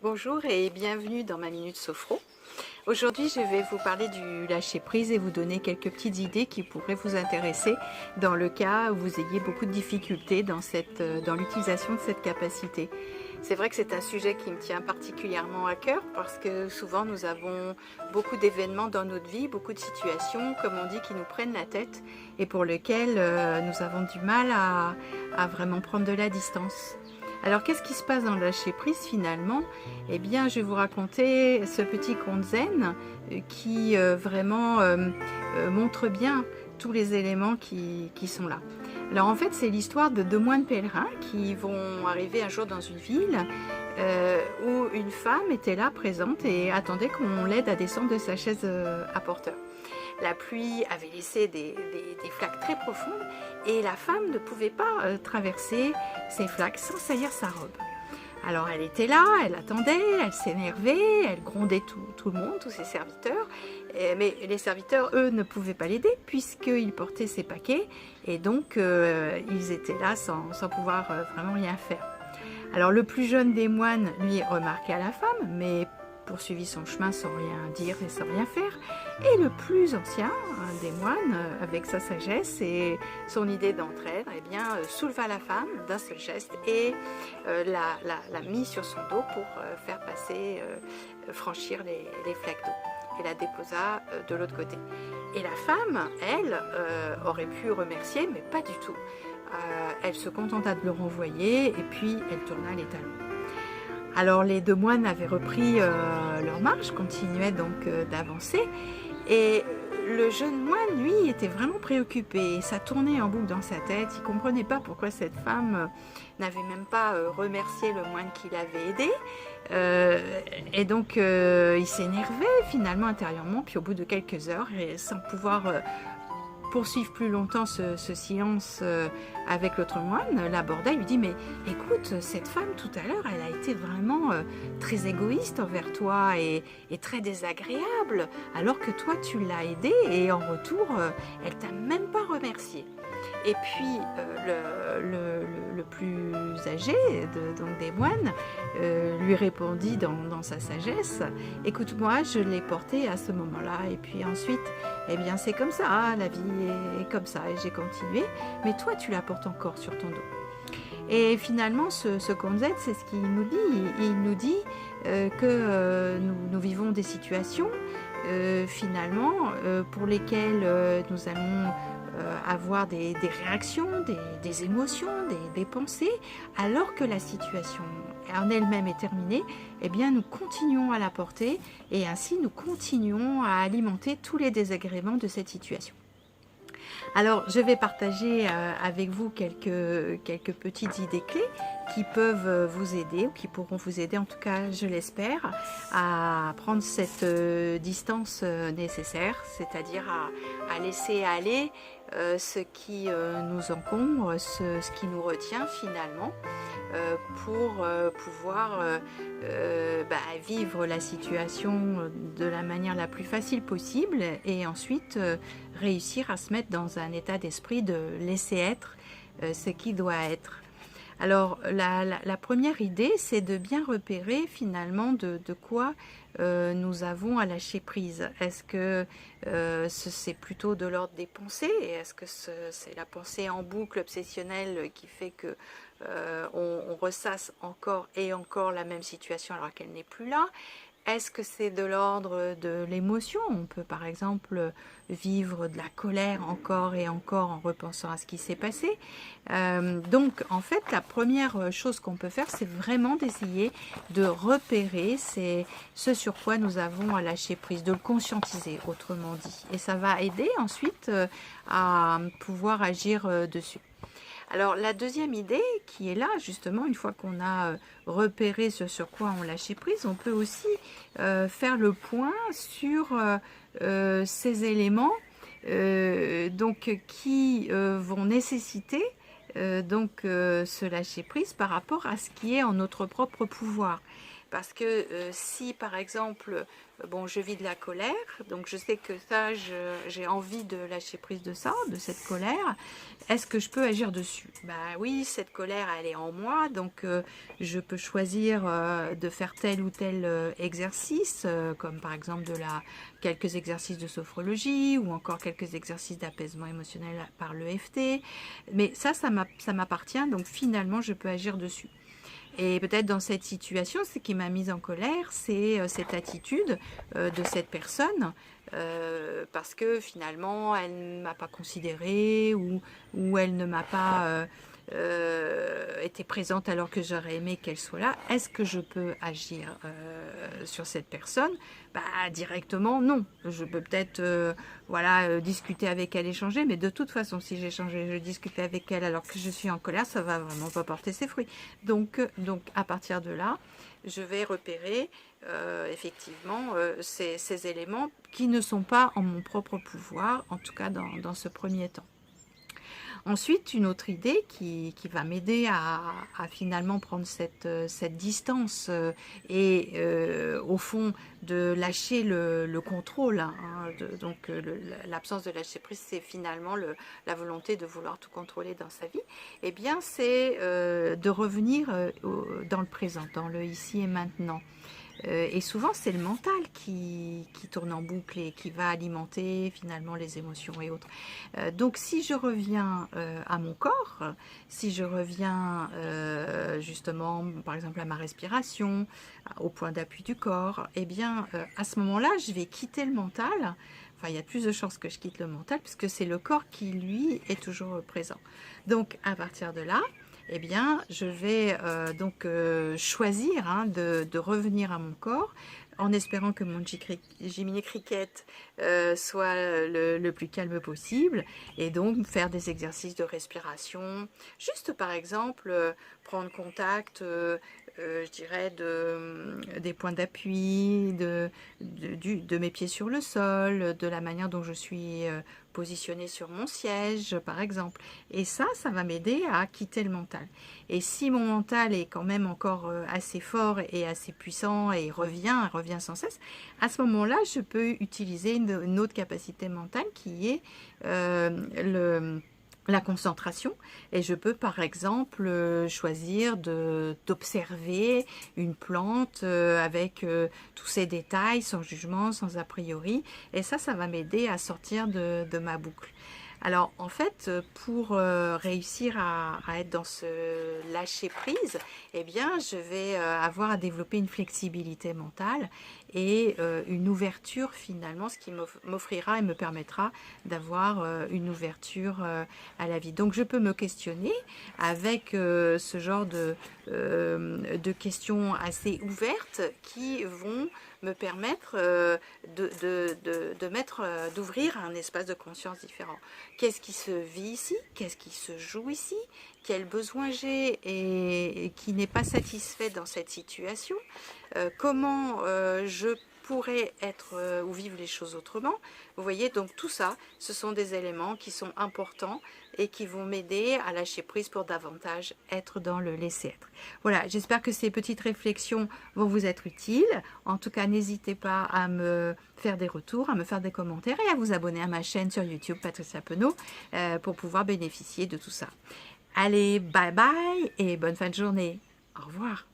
Bonjour et bienvenue dans ma Minute Sophro. Aujourd'hui, je vais vous parler du lâcher-prise et vous donner quelques petites idées qui pourraient vous intéresser dans le cas où vous ayez beaucoup de difficultés dans l'utilisation de cette capacité. C'est vrai que c'est un sujet qui me tient particulièrement à cœur parce que souvent nous avons beaucoup d'événements dans notre vie, beaucoup de situations, comme on dit, qui nous prennent la tête et pour lesquelles nous avons du mal à vraiment prendre de la distance. Alors qu'est-ce qui se passe dans le lâcher-prise finalement? Eh bien, je vais vous raconter ce petit conte zen qui vraiment montre bien tous les éléments qui sont là. Alors en fait, c'est l'histoire de deux moines pèlerins qui vont arriver un jour dans une ville où une femme était là présente et attendait qu'on l'aide à descendre de sa chaise à porteur. La pluie avait laissé des flaques très profondes et la femme ne pouvait pas traverser ces flaques sans salir sa robe. Alors elle était là, elle attendait, elle s'énervait, elle grondait tout le monde, tous ses serviteurs. Mais les serviteurs, eux, ne pouvaient pas l'aider puisqu'ils portaient ses paquets et donc ils étaient là sans pouvoir vraiment rien faire. Alors le plus jeune des moines, lui, remarqua la femme, mais poursuivit son chemin sans rien dire et sans rien faire. Et le plus ancien des moines, avec sa sagesse et son idée d'entraide, eh bien, souleva la femme d'un seul geste et l'a mis sur son dos pour faire passer, franchir les flaques d'eau. Et la déposa de l'autre côté. Et la femme, elle, aurait pu remercier, mais pas du tout. Elle se contenta de le renvoyer et puis elle tourna les talons. Alors les deux moines avaient repris leur marche, continuaient donc d'avancer et le jeune moine, lui, était vraiment préoccupé. Ça tournait en boucle dans sa tête, il ne comprenait pas pourquoi cette femme n'avait même pas remercié le moine qui l'avait aidé. Et donc il s'énervait finalement intérieurement, puis au bout de quelques heures, et sans pouvoir poursuivre plus longtemps ce silence avec l'autre moine, l'aborda et lui dit: mais écoute, cette femme tout à l'heure, elle a été vraiment très égoïste envers toi et très désagréable, alors que toi tu l'as aidée et en retour elle t'a même pas remercié. Et puis le plus âgé donc des moines lui répondit dans sa sagesse: écoute-moi, je l'ai porté à ce moment-là et puis ensuite, eh bien c'est comme ça, la vie est comme ça et j'ai continué, mais toi tu la portes encore sur ton dos. Et finalement ce conte zen, c'est ce qu'il nous dit. Il nous dit que nous vivons des situations finalement pour lesquelles nous allons avoir des réactions, des émotions, des pensées, alors que la situation en elle-même est terminée, eh bien nous continuons à la porter et ainsi nous continuons à alimenter tous les désagréments de cette situation. Alors je vais partager avec vous quelques petites idées clés qui peuvent vous aider ou qui pourront vous aider, en tout cas je l'espère, à prendre cette distance nécessaire, c'est-à-dire à laisser aller ce qui nous encombre, ce qui nous retient finalement, pour pouvoir vivre la situation de la manière la plus facile possible et ensuite réussir à se mettre dans un état d'esprit de laisser être ce qui doit être. Alors la première idée, c'est de bien repérer finalement de quoi nous avons à lâcher prise. Est-ce que c'est plutôt de l'ordre des pensées? Est-ce que c'est la pensée en boucle obsessionnelle qui fait que on ressasse encore et encore la même situation alors qu'elle n'est plus là? Est-ce que c'est de l'ordre de l'émotion? On peut par exemple vivre de la colère encore et encore en repensant à ce qui s'est passé. Donc en fait, la première chose qu'on peut faire, c'est vraiment d'essayer de repérer ce sur quoi nous avons à lâcher prise, de le conscientiser, autrement dit. Et ça va aider ensuite à pouvoir agir dessus. Alors la deuxième idée qui est là, justement, une fois qu'on a repéré ce sur quoi on lâchait prise, on peut aussi faire le point sur ces éléments qui vont nécessiter ce lâcher prise par rapport à ce qui est en notre propre pouvoir. Parce que si par exemple, bon, je vis de la colère, donc je sais que ça, j'ai envie de lâcher prise de ça, de cette colère, est-ce que je peux agir dessus? Bah oui, cette colère, elle est en moi, donc je peux choisir de faire tel ou tel exercice, comme par exemple quelques exercices de sophrologie ou encore quelques exercices d'apaisement émotionnel par l'EFT. Mais ça m'appartient, donc finalement, je peux agir dessus. Et peut-être dans cette situation, ce qui m'a mise en colère, c'est cette attitude de cette personne, parce que finalement, elle ne m'a pas considérée ou elle ne m'a pas été présente alors que j'aurais aimé qu'elle soit là. Est-ce que je peux agir sur cette personne? Bah, directement, non. Je peux peut-être voilà, discuter avec elle, échanger, mais de toute façon, si j'échangeais, je discutais avec elle alors que je suis en colère, ça va vraiment pas porter ses fruits. Donc à partir de là, je vais repérer effectivement ces éléments qui ne sont pas en mon propre pouvoir, en tout cas dans ce premier temps. Ensuite, une autre idée qui va m'aider à finalement prendre cette distance et au fond de lâcher le contrôle. Hein, donc l'absence de lâcher prise, c'est finalement la volonté de vouloir tout contrôler dans sa vie. Eh bien, c'est de revenir dans le présent, dans le ici et maintenant. Et souvent, c'est le mental qui tourne en boucle et qui va alimenter finalement les émotions et autres. Donc, si je reviens à mon corps, si je reviens justement, par exemple, à ma respiration, au point d'appui du corps, eh bien, à ce moment-là, je vais quitter le mental. Enfin, il y a plus de chances que je quitte le mental puisque c'est le corps qui, lui, est toujours présent. Donc, à partir de là, eh bien, je vais choisir de revenir à mon corps en espérant que mon Jiminy Cricket soit le plus calme possible et donc faire des exercices de respiration. Juste par exemple, prendre contact, je dirais, des points d'appui, de mes pieds sur le sol, de la manière dont je suis positionnée sur mon siège, par exemple. Et ça va m'aider à quitter le mental. Et si mon mental est quand même encore assez fort et assez puissant et revient sans cesse, à ce moment-là, je peux utiliser une autre capacité mentale qui est la concentration, et je peux par exemple choisir d'observer une plante avec tous ses détails, sans jugement, sans a priori, et ça va m'aider à sortir de ma boucle. Alors en fait, pour réussir à être dans ce lâcher prise, eh bien je vais avoir à développer une flexibilité mentale et une ouverture finalement, ce qui m'offrira et me permettra d'avoir une ouverture à la vie. Donc je peux me questionner avec ce genre de questions assez ouvertes qui vont me permettre d'ouvrir un espace de conscience différent. Qu'est-ce qui se vit ici? Qu'est-ce qui se joue ici? Quel besoin j'ai et qui n'est pas satisfait dans cette situation? Comment je pourrais être ou vivre les choses autrement? Vous voyez, donc tout ça, ce sont des éléments qui sont importants et qui vont m'aider à lâcher prise pour davantage être dans le laisser-être. Voilà, j'espère que ces petites réflexions vont vous être utiles. En tout cas, n'hésitez pas à me faire des retours, à me faire des commentaires et à vous abonner à ma chaîne sur YouTube, Patricia Penaud, pour pouvoir bénéficier de tout ça. Allez, bye bye et bonne fin de journée. Au revoir.